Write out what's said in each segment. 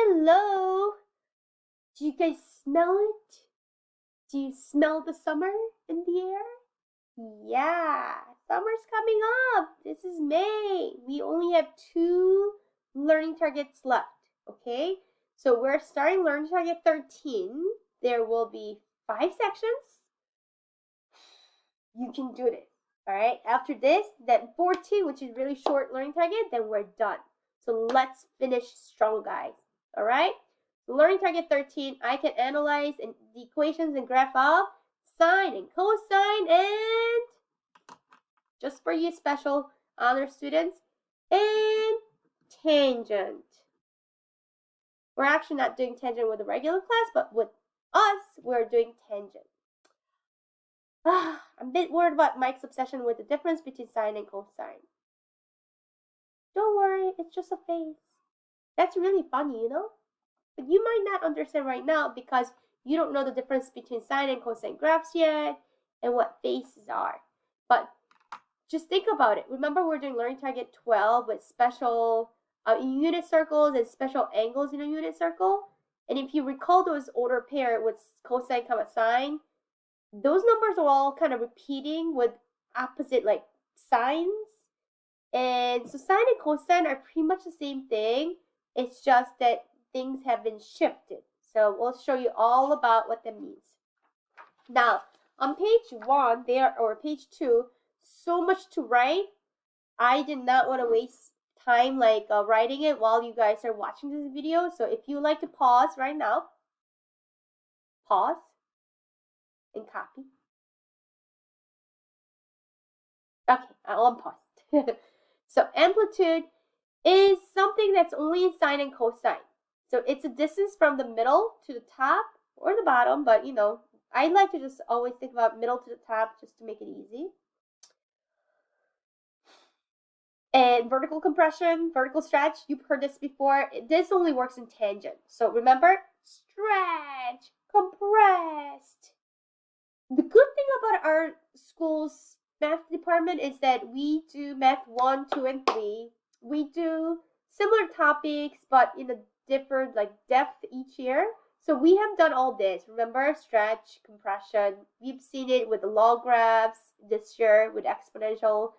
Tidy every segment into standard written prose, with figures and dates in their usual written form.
Hello! Do you guys smell it? Do you smell the summer in the air? Yeah, summer's coming up. This is May. We only have 2 learning targets left, okay? So we're starting learning target 13. There will be 5 sections. You can do this, all right? After this, then 14, which is really short learning target, then we're done. So let's finish strong, guys, all right? Learning target 13, I can analyze the equations and graph of sine and cosine and, just for you special honor students, and tangent. We're actually not doing tangent with the regular class, but with us, we're doing tangent. I'm a bit worried about Mike's obsession with the difference between sine and cosine. Don't worry, it's just a phase. That's really funny, you know? But you might not understand right now because you don't know the difference between sine and cosine graphs yet and what phases are. But just think about it. Remember, we're doing learning target 12 with special unit circles and special angles in a unit circle. And if you recall those order pair with cosine comma sine, those numbers are all kind of repeating with opposite like signs. And so sine and cosine are pretty much the same thing. It's just that things have been shifted. So we'll show you all about what that means. Now, on page 1 there, or page 2, so much to write. I did not want to waste time like writing it while you guys are watching this video. So if you like to pause right now, pause and copy. Okay, I'll unpause. So amplitude is something that's only in sine and cosine. So it's a distance from the middle to the top or the bottom, but you know, I like to just always think about middle to the top just to make it easy. And vertical compression, vertical stretch, you've heard this before. This only works in tangent. So remember, stretch, compressed. The good thing about our school's math department is that we do math 1, 2, and 3. We do similar topics, but in a different like depth each year. So we have done all this. Remember, stretch, compression. We've seen it with the log graphs this year with exponential,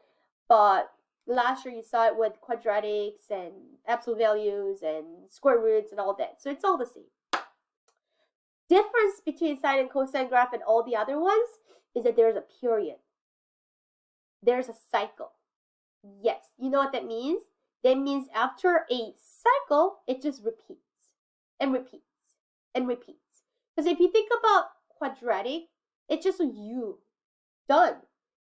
but last year you saw it with quadratics and absolute values and square roots and all that. So it's all the same. Difference between sine and cosine graph and all the other ones is that there's a period. There's a cycle. Yes, you know what that means? That means after a cycle, it just repeats and repeats and repeats. Because if you think about quadratic, it's just a U. Done.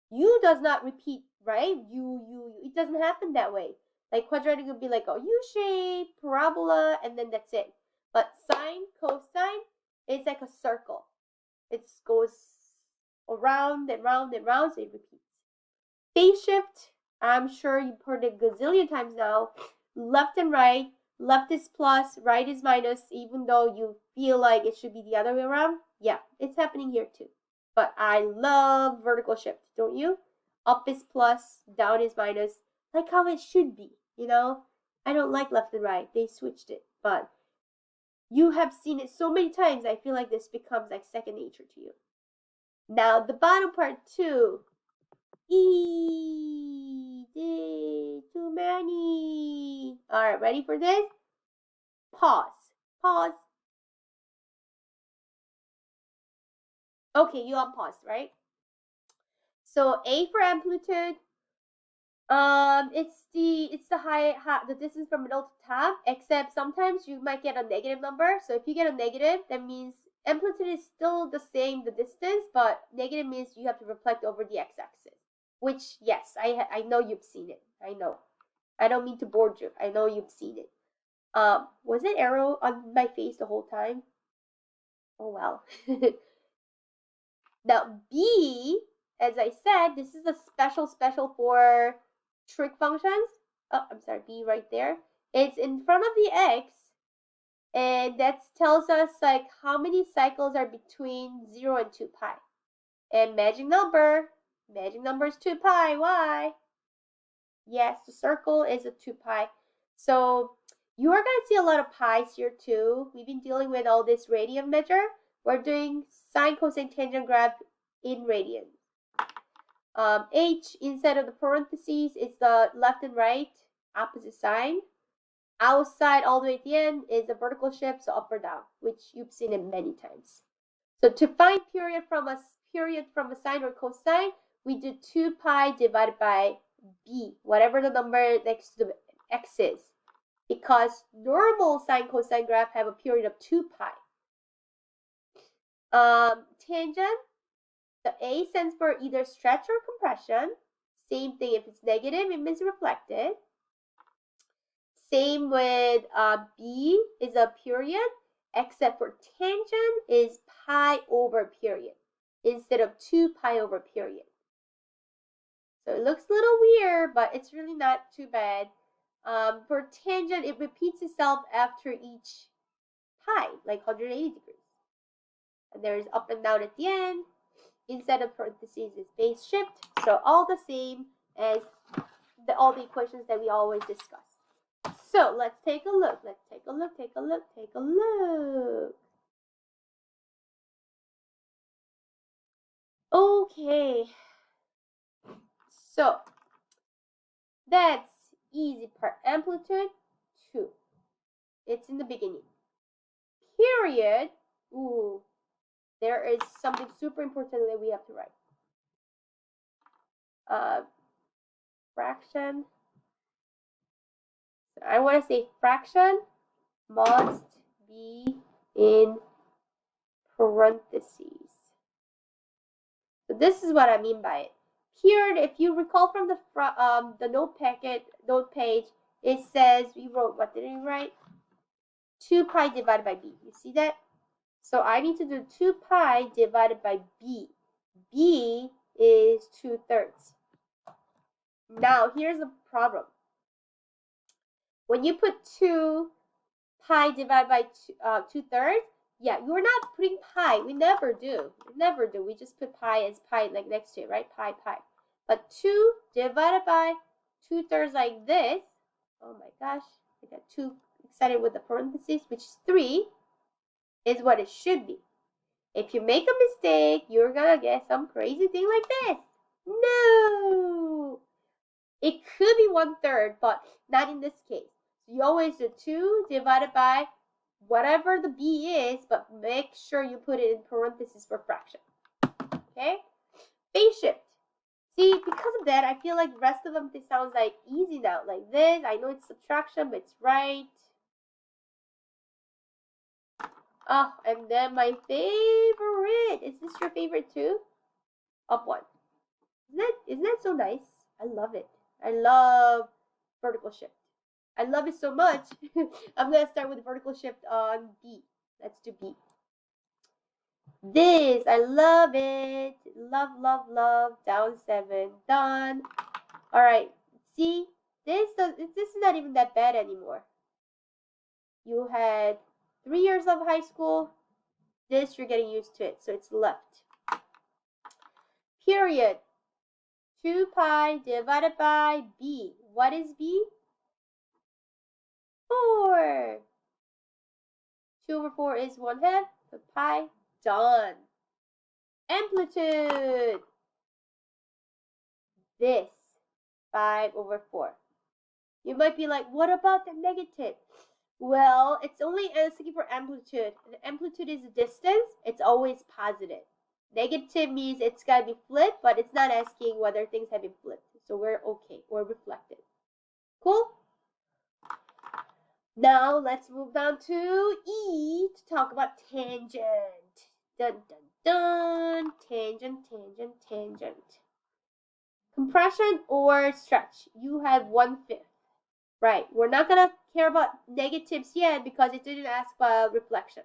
U does not repeat, right? It doesn't happen that way. Like quadratic would be like a U shape, parabola, and then that's it. But sine, cosine, it's like a circle. It goes around and round and round, so it repeats. Phase shift, I'm sure you've heard it a gazillion times now. Left and right, left is plus, right is minus, even though you feel like it should be the other way around. Yeah, it's happening here too. But I love vertical shift, don't you? Up is plus, down is minus, like how it should be, you know? I don't like left and right, they switched it, but you have seen it so many times, I feel like this becomes like second nature to you. Now, the bottom part too. Too many. All right, ready for this? Pause. Pause. Okay, you unpaused, right? So A for amplitude. It's the distance from middle to top, except sometimes you might get a negative number. So if you get a negative, that means amplitude is still the same, the distance, but negative means you have to reflect over the x-axis. Which, yes, I know you've seen it. I know. I don't mean to bore you. I know you've seen it. Was it arrow on my face the whole time? Oh well. Now B, as I said, this is a special for trig functions. Oh, I'm sorry, B right there. It's in front of the x, and that tells us like how many cycles are between 0 and 2 pi. And magic number is 2 pi. Why? Yes, the circle is a 2 pi. So You are going to see a lot of pi's here too. We've been dealing with all this radian measure. We're doing sine, cosine, tangent graph in radians. H inside of the parentheses is the left and right opposite sign. Outside all the way at the end is the vertical shift, so up or down, which you've seen it many times. So to find period from a sine or cosine, we do 2 pi divided by b, whatever the number next to the x is. Because normal sine cosine graph have a period of 2 pi. Tangent, the A stands for either stretch or compression. Same thing, if it's negative, it means reflected. Same with B is a period, except for tangent is pi over period instead of 2 pi over period. So it looks a little weird, but it's really not too bad. For tangent, it repeats itself after each pi, like 180 degrees. And there is up and down at the end. Inside of parentheses is phase shift. So all the same as all the equations that we always discuss. So let's take a look. Let's take a look, take a look, take a look. Okay. So that's easy part. Amplitude 2. It's in the beginning. Period. Ooh. There is something super important that we have to write. Fraction. I want to say fraction must be in parentheses. So this is what I mean by it. Here, if you recall from the note page, it says we wrote, what did we write? 2 pi divided by b. You see that? So I need to do 2 pi divided by b. B is 2/3. Now, here's the problem. When you put 2 pi divided by 2/3, yeah, you're not putting pi. We never do. We never do. We just put pi as pi like next to it, right? Pi, pi. But 2 divided by 2/3 like this. Oh my gosh, I got too excited with the parentheses, which is 3, is what it should be. If you make a mistake, you're gonna get some crazy thing like this. No! It could be 1/3, but not in this case. So you always do 2 divided by whatever the b is, but make sure you put it in parentheses for fraction. Okay? Phase shift. See, because of that, I feel like the rest of them, this sounds like easy now. Like this, I know it's subtraction, but it's right. Oh, and then my favorite. Is this your favorite too? Up one. Isn't that so nice? I love it. I love vertical shift. I love it so much. I'm going to start with vertical shift on B. Let's do B. This, I love it. Love, love, love. Down 7. Done. All right. See, this is not even that bad anymore. You had 3 years of high school. This, you're getting used to it. So it's left. Period. 2 pi divided by B. What is B? 4. 2/4 is 1/2. So pi. Done. Amplitude. This. 5/4. You might be like, what about the negative? Well, it's only asking for amplitude. And amplitude is a distance. It's always positive. Negative means it's got to be flipped, but it's not asking whether things have been flipped. So we're okay, or reflected. Cool? Now let's move down to E to talk about tangent. Dun, dun, dun. Tangent, tangent, tangent. Compression or stretch. You have 1/5. Right. We're not going to care about negatives yet because it didn't ask about reflection.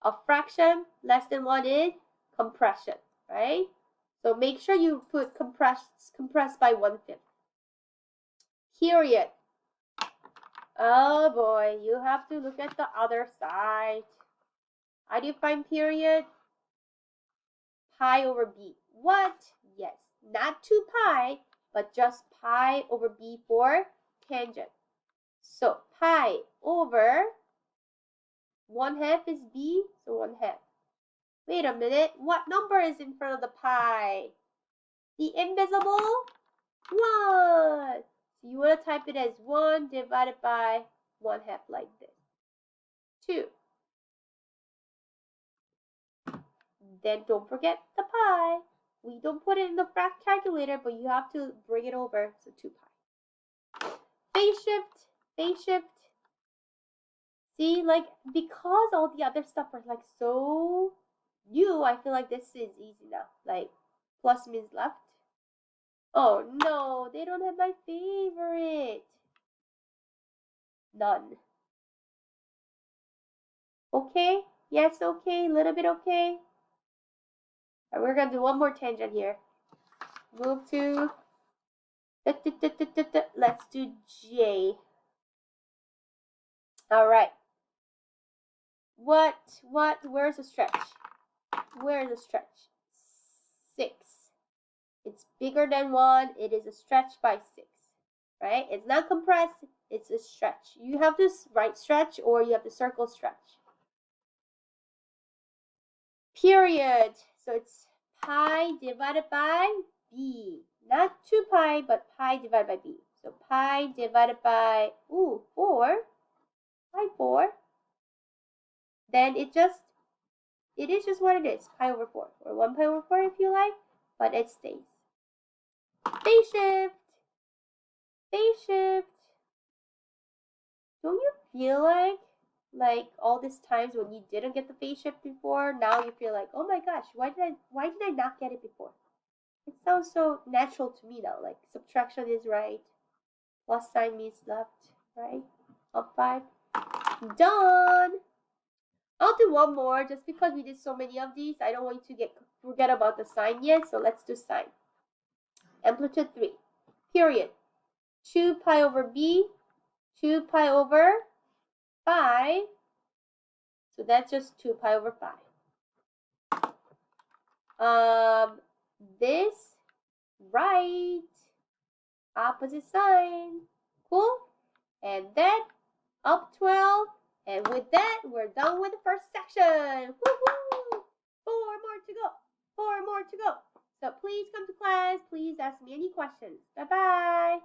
A fraction less than 1 is compression, right? So make sure you put compressed by 1/5. Period. Oh boy, you have to look at the other side. How do you find period? Pi over b. What? Yes, not 2 pi, but just pi over b for tangent. So pi over 1/2 is b, so 1/2. Wait a minute, what number is in front of the pi? The invisible 1. So you want to type it as 1 divided by 1/2 like this. 2. Then don't forget the pi. We don't put it in the frac calculator, but you have to bring it over, so 2 pi. Phase shift, phase shift. See, like, because all the other stuff are like so new, I feel like this is easy now. Like, plus means left. Oh no, they don't have my favorite. None. Okay, yes, okay, a little bit okay. All right, we're gonna do one more tangent here. Move to, let's do J. All right. Where's the stretch? Where's the stretch? 6. It's bigger than 1. It is a stretch by 6, right? It's not compressed. It's a stretch. You have to write stretch or you have to circle stretch. Period. So it's pi divided by b. Not 2 pi, but pi divided by b. So pi divided by, 4. Pi 4. Then it is just what it is, pi over 4, or 1 pi over 4 if you like, but it stays. Phase shift, phase shift. Don't you feel like all these times when you didn't get the phase shift before, now you feel like, oh my gosh, why did I not get it before? It sounds so natural to me now, like subtraction is right, plus sign means left, right? Up 5. Done. I'll do one more just because we did so many of these. I don't want you to forget about the sign yet, so let's do sign. Amplitude 3. Period. 2 pi over b, 2 pi over 5. So that's just 2 pi over 5. This, right. Opposite sign. Cool? And then up 12. And with that, we're done with the first section. Woohoo! 4 more to go. 4 more to go. So please come to class. Please ask me any questions. Bye-bye.